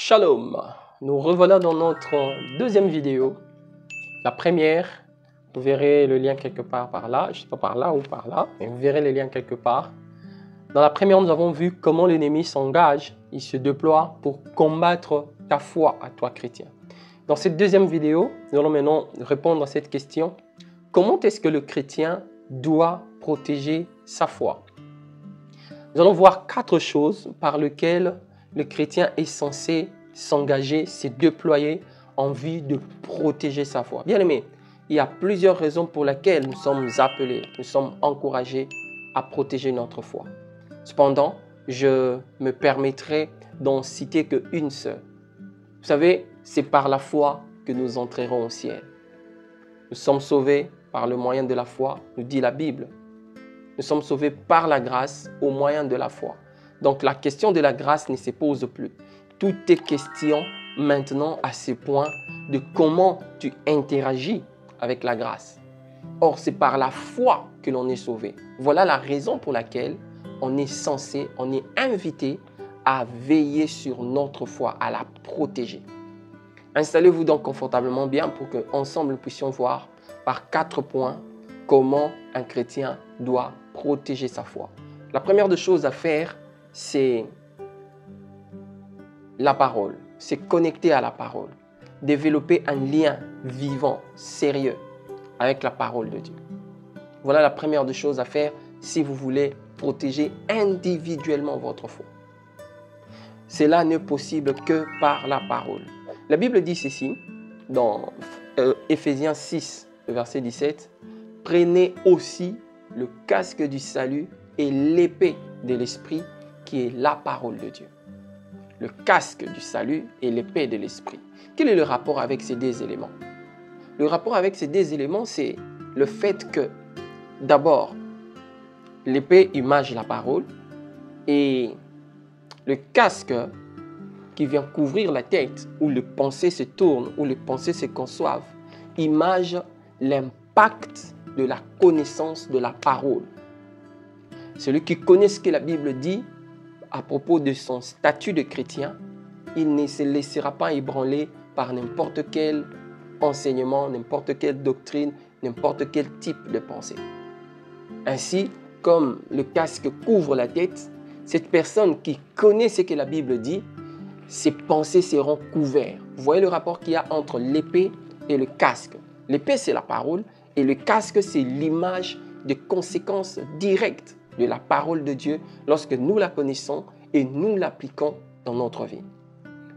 Shalom, nous revoilà dans notre deuxième vidéo. La première, vous verrez le lien quelque part par là, je ne sais pas par là ou par là, mais vous verrez le lien quelque part. Dans la première, nous avons vu comment l'ennemi s'engage, il se déploie pour combattre ta foi à toi chrétien. Dans cette deuxième vidéo, nous allons maintenant répondre à cette question. Comment est-ce que le chrétien doit protéger sa foi? Nous allons voir 4 choses par lesquelles le chrétien est censé s'engager, se déployer en vue de protéger sa foi. Bien aimé, il y a plusieurs raisons pour lesquelles nous sommes appelés, nous sommes encouragés à protéger notre foi. Cependant, je me permettrai d'en citer qu'une seule. Vous savez, c'est par la foi que nous entrerons au ciel. Nous sommes sauvés par le moyen de la foi, nous dit la Bible. Nous sommes sauvés par la grâce au moyen de la foi. Donc la question de la grâce ne se pose plus. Tout est question maintenant à ce point de comment tu interagis avec la grâce. Or, c'est par la foi que l'on est sauvé. Voilà la raison pour laquelle on est censé, on est invité à veiller sur notre foi, à la protéger. Installez-vous donc confortablement bien pour qu'ensemble nous puissions voir par 4 points comment un chrétien doit protéger sa foi. La première des choses à faire, c'est la parole, c'est connecter à la parole, développer un lien vivant, sérieux avec la parole de Dieu. Voilà la première des choses à faire si vous voulez protéger individuellement votre foi. Cela n'est possible que par la parole. La Bible dit ceci dans Éphésiens 6, verset 17, « Prenez aussi le casque du salut et l'épée de l'esprit qui est la parole de Dieu. » Le casque du salut et l'épée de l'esprit. Quel est le rapport avec ces deux éléments? Le rapport avec ces deux éléments, c'est le fait que, d'abord, l'épée image la parole et le casque qui vient couvrir la tête, où les pensées se tournent, où les pensées se conçoivent, image l'impact de la connaissance de la parole. Celui qui connaît ce que la Bible dit à propos de son statut de chrétien, il ne se laissera pas ébranler par n'importe quel enseignement, n'importe quelle doctrine, n'importe quel type de pensée. Ainsi, comme le casque couvre la tête, cette personne qui connaît ce que la Bible dit, ses pensées seront couvertes. Vous voyez le rapport qu'il y a entre l'épée et le casque. L'épée, c'est la parole et le casque, c'est l'image des conséquences directes de la parole de Dieu lorsque nous la connaissons et nous l'appliquons dans notre vie.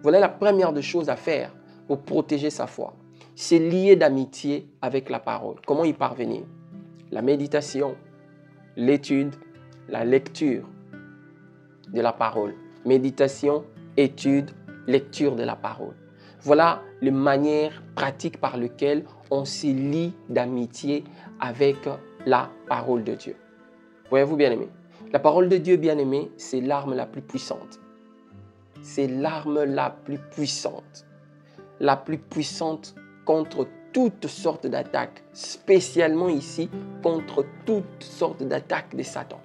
Voilà la première des choses à faire pour protéger sa foi. C'est lié d'amitié avec la parole. Comment y parvenir? La méditation, l'étude, la lecture de la parole. Méditation, étude, lecture de la parole. Voilà les manières pratiques par lesquelles on se lie d'amitié avec la parole de Dieu. Voyez-vous, bien-aimés, la parole de Dieu, bien-aimé, c'est l'arme la plus puissante. C'est l'arme la plus puissante. La plus puissante contre toutes sortes d'attaques, spécialement ici contre toutes sortes d'attaques de Satan.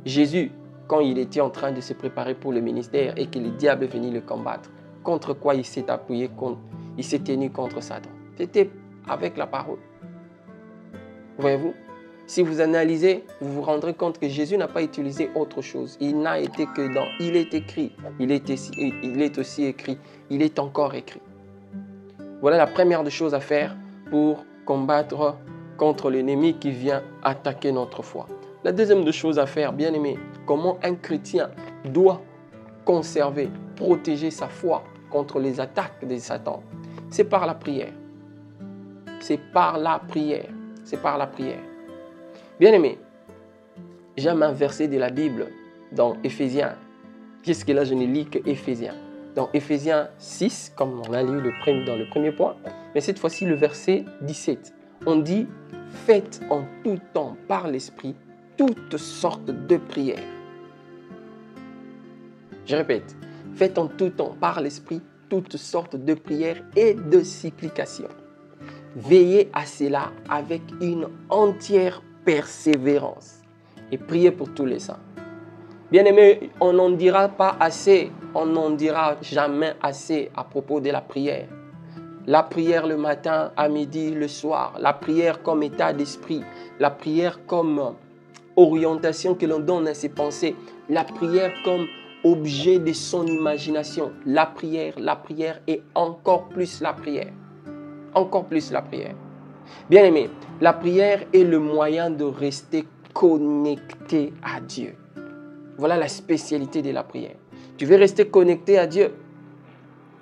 Jésus, quand il était en train de se préparer pour le ministère et que le diable est venu le combattre, contre quoi il s'est appuyé, il s'est tenu contre Satan? C'était avec la parole. Voyez-vous? Si vous analysez, vous vous rendrez compte que Jésus n'a pas utilisé autre chose. Il n'a été que dans « il est écrit », il est aussi écrit, il est encore écrit. Voilà la première des choses à faire pour combattre contre l'ennemi qui vient attaquer notre foi. La deuxième des choses à faire, bien aimé, comment un chrétien doit conserver, protéger sa foi contre les attaques de Satan, c'est par la prière. C'est par la prière. C'est par la prière. Bien aimé, j'aime un verset de la Bible dans Éphésiens. Puisque là, je ne lis que Éphésiens. Dans Éphésiens 6, comme on a lu dans le premier point, mais cette fois-ci, le verset 17. On dit « Faites en tout temps par l'Esprit toutes sortes de prières. » Je répète, « Faites en tout temps par l'Esprit toutes sortes de prières et de supplications. Veillez à cela avec une entière persévérance et priez pour tous les saints. » Bien-aimé, on n'en dira pas assez, on n'en dira jamais assez à propos de la prière. La prière le matin, à midi, le soir. La prière comme état d'esprit. La prière comme orientation que l'on donne à ses pensées. La prière comme objet de son imagination. La prière et encore plus la prière. Encore plus la prière. Bien-aimé, la prière est le moyen de rester connecté à Dieu. Voilà la spécialité de la prière. Tu veux rester connecté à Dieu?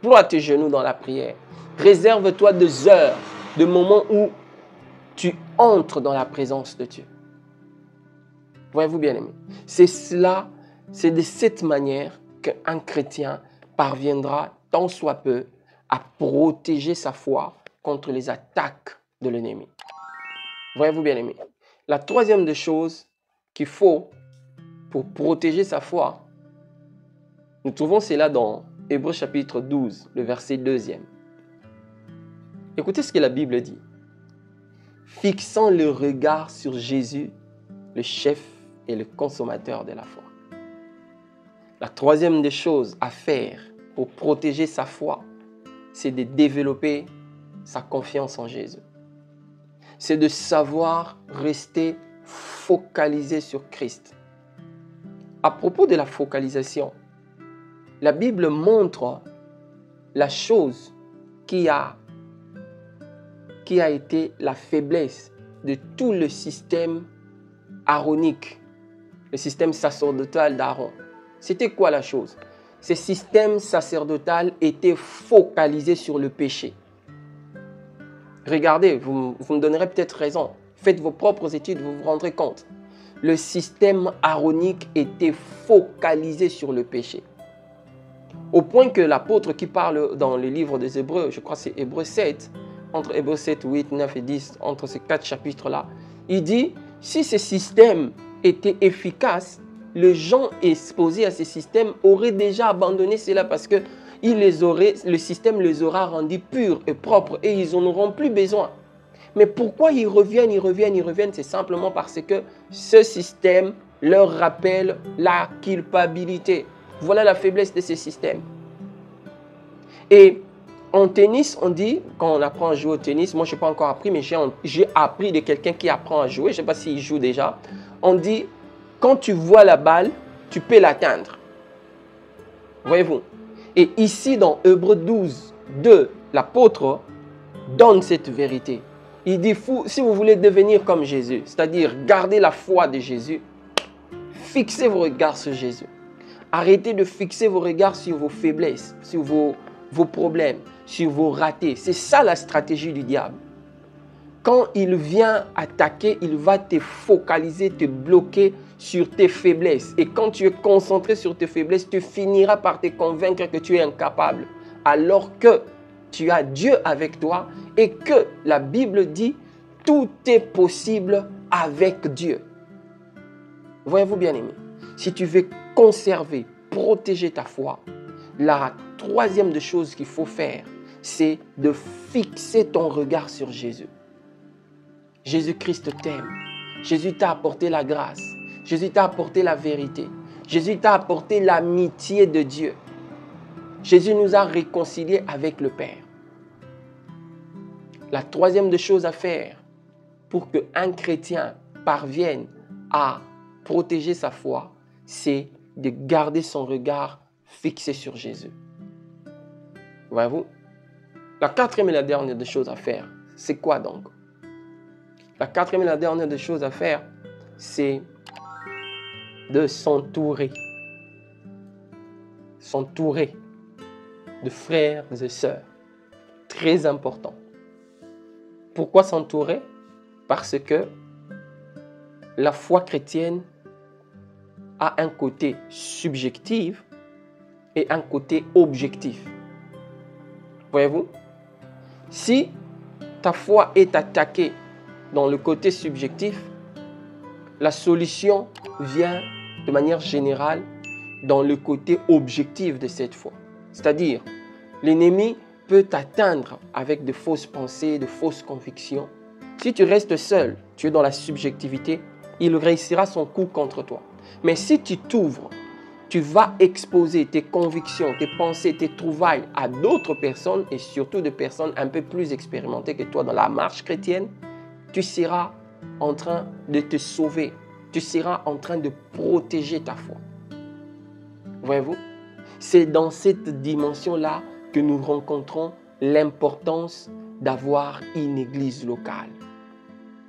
Ploie tes genoux dans la prière. Réserve-toi des heures, des moments où tu entres dans la présence de Dieu. Voyez-vous, bien-aimés? C'est cela, c'est de cette manière qu'un chrétien parviendra, tant soit peu, à protéger sa foi contre les attaques de l'ennemi. Voyez-vous, bien-aimés? La troisième des choses qu'il faut pour protéger sa foi, nous trouvons cela dans Hébreux chapitre 12, le verset 2e. Écoutez ce que la Bible dit. Fixant le regard sur Jésus, le chef et le consommateur de la foi. La troisième des choses à faire pour protéger sa foi, c'est de développer sa confiance en Jésus. C'est de savoir rester focalisé sur Christ. À propos de la focalisation, la Bible montre la chose qui a été la faiblesse de tout le système aaronique, le système sacerdotal d'Aaron. C'était quoi la chose? Ce système sacerdotal était focalisé sur le péché. Regardez, vous me donnerez peut-être raison. Faites vos propres études, vous vous rendrez compte. Le système aaronique était focalisé sur le péché. Au point que l'apôtre qui parle dans le livre des Hébreux, je crois que c'est Hébreux 7, entre Hébreux 7, 8, 9 et 10, entre ces 4 chapitres-là, il dit, si ce système était efficace, les gens exposés à ce système auraient déjà abandonné cela parce que le système les aura rendus purs et propres et ils n'en auront plus besoin. Mais pourquoi ils reviennent? C'est simplement parce que ce système leur rappelle la culpabilité. Voilà la faiblesse de ce système. Et en tennis, on dit, quand on apprend à jouer au tennis, moi je n'ai pas encore appris, mais j'ai appris de quelqu'un qui apprend à jouer, je ne sais pas s'il joue déjà, on dit, quand tu vois la balle, tu peux l'atteindre. Voyez-vous? Et ici, dans Hébreux 12, 2, l'apôtre donne cette vérité. Il dit, si vous voulez devenir comme Jésus, c'est-à-dire garder la foi de Jésus, fixez vos regards sur Jésus. Arrêtez de fixer vos regards sur vos faiblesses, sur vos problèmes, sur vos ratés. C'est ça la stratégie du diable. Quand il vient attaquer, il va te focaliser, te bloquer sur tes faiblesses. Et quand tu es concentré sur tes faiblesses, tu finiras par te convaincre que tu es incapable. Alors que tu as Dieu avec toi et que la Bible dit tout est possible avec Dieu. Voyez-vous, bien-aimés, si tu veux conserver, protéger ta foi, la troisième des choses qu'il faut faire, c'est de fixer ton regard sur Jésus. Jésus-Christ t'aime. Jésus t'a apporté la grâce. Jésus t'a apporté la vérité. Jésus t'a apporté l'amitié de Dieu. Jésus nous a réconciliés avec le Père. La troisième des choses à faire pour qu'un chrétien parvienne à protéger sa foi, c'est de garder son regard fixé sur Jésus. Voyez-vous? La quatrième et la dernière des choses à faire, c'est quoi donc? La quatrième et la dernière des choses à faire, c'est de s'entourer. S'entourer de frères et sœurs. Très important. Pourquoi s'entourer? Parce que la foi chrétienne a un côté subjectif et un côté objectif. Voyez-vous? Si ta foi est attaquée dans le côté subjectif, la solution vient de manière générale dans le côté objectif de cette foi. C'est-à-dire, l'ennemi peut t'atteindre avec de fausses pensées, de fausses convictions. Si tu restes seul, tu es dans la subjectivité, il réussira son coup contre toi. Mais si tu t'ouvres tu vas exposer tes convictions, tes pensées, tes trouvailles à d'autres personnes et surtout des personnes un peu plus expérimentées que toi dans la marche chrétienne, tu seras en train de te sauver. Tu seras en train de protéger ta foi. Voyez-vous? C'est dans cette dimension-là que nous rencontrons l'importance d'avoir une église locale.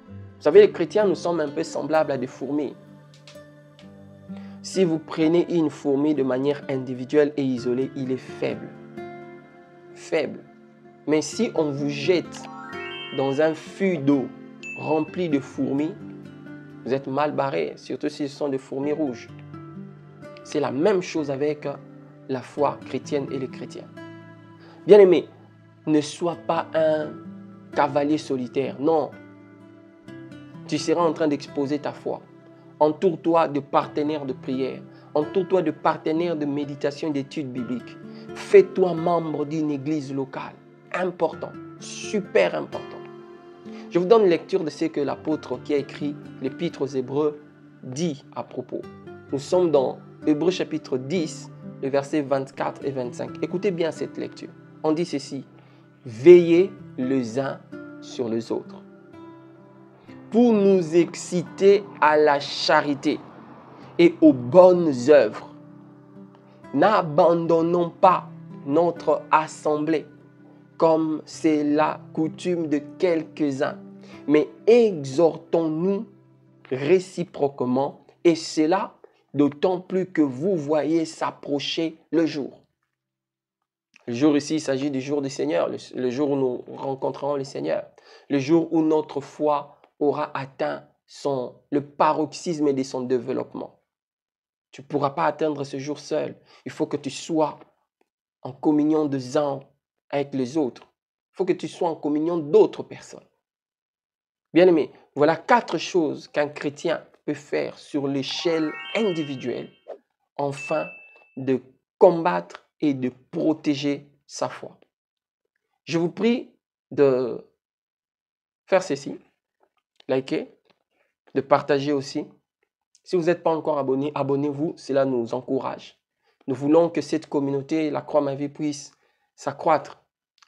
Vous savez, les chrétiens, nous sommes un peu semblables à des fourmis. Si vous prenez une fourmi de manière individuelle et isolée, il est faible. Faible. Mais si on vous jette dans un fût d'eau rempli de fourmis, vous êtes mal barré, surtout si ce sont des fourmis rouges. C'est la même chose avec la foi chrétienne et les chrétiens. Bien-aimé, ne sois pas un cavalier solitaire. Non. Tu seras en train d'exposer ta foi. Entoure-toi de partenaires de prière. Entoure-toi de partenaires de méditation et d'études bibliques. Fais-toi membre d'une église locale. Important. Super important. Je vous donne lecture de ce que l'apôtre qui a écrit l'épître aux Hébreux dit à propos. Nous sommes dans Hébreux chapitre 10, les versets 24 et 25. Écoutez bien cette lecture. On dit ceci. Veillez les uns sur les autres pour nous exciter à la charité et aux bonnes œuvres. N'abandonnons pas notre assemblée comme c'est la coutume de quelques-uns, mais exhortons-nous réciproquement, et cela d'autant plus que vous voyez s'approcher le jour. Le jour ici, il s'agit du jour du Seigneur, le jour où nous rencontrerons le Seigneur, le jour où notre foi aura atteint le paroxysme de son développement. Tu ne pourras pas atteindre ce jour seul. Il faut que tu sois en communion des uns avec les autres. Il faut que tu sois en communion d'autres personnes. Bien-aimé, voilà 4 choses qu'un chrétien peut faire sur l'échelle individuelle afin de combattre et de protéger sa foi. Je vous prie de faire ceci, liker, de partager aussi. Si vous n'êtes pas encore abonné, abonnez-vous, cela nous encourage. Nous voulons que cette communauté, la Croix Ma Vie, puisse s'accroître,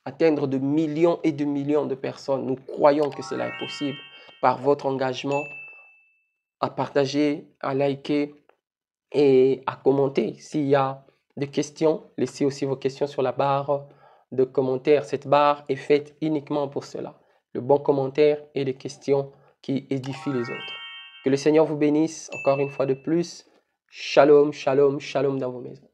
atteindre de millions et de millions de personnes. Nous croyons que cela est possible par votre engagement à partager, à liker et à commenter. S'il y a des questions, laissez aussi vos questions sur la barre de commentaires. Cette barre est faite uniquement pour cela. Le bon commentaire et les questions qui édifient les autres. Que le Seigneur vous bénisse encore une fois de plus. Shalom, shalom, shalom dans vos maisons.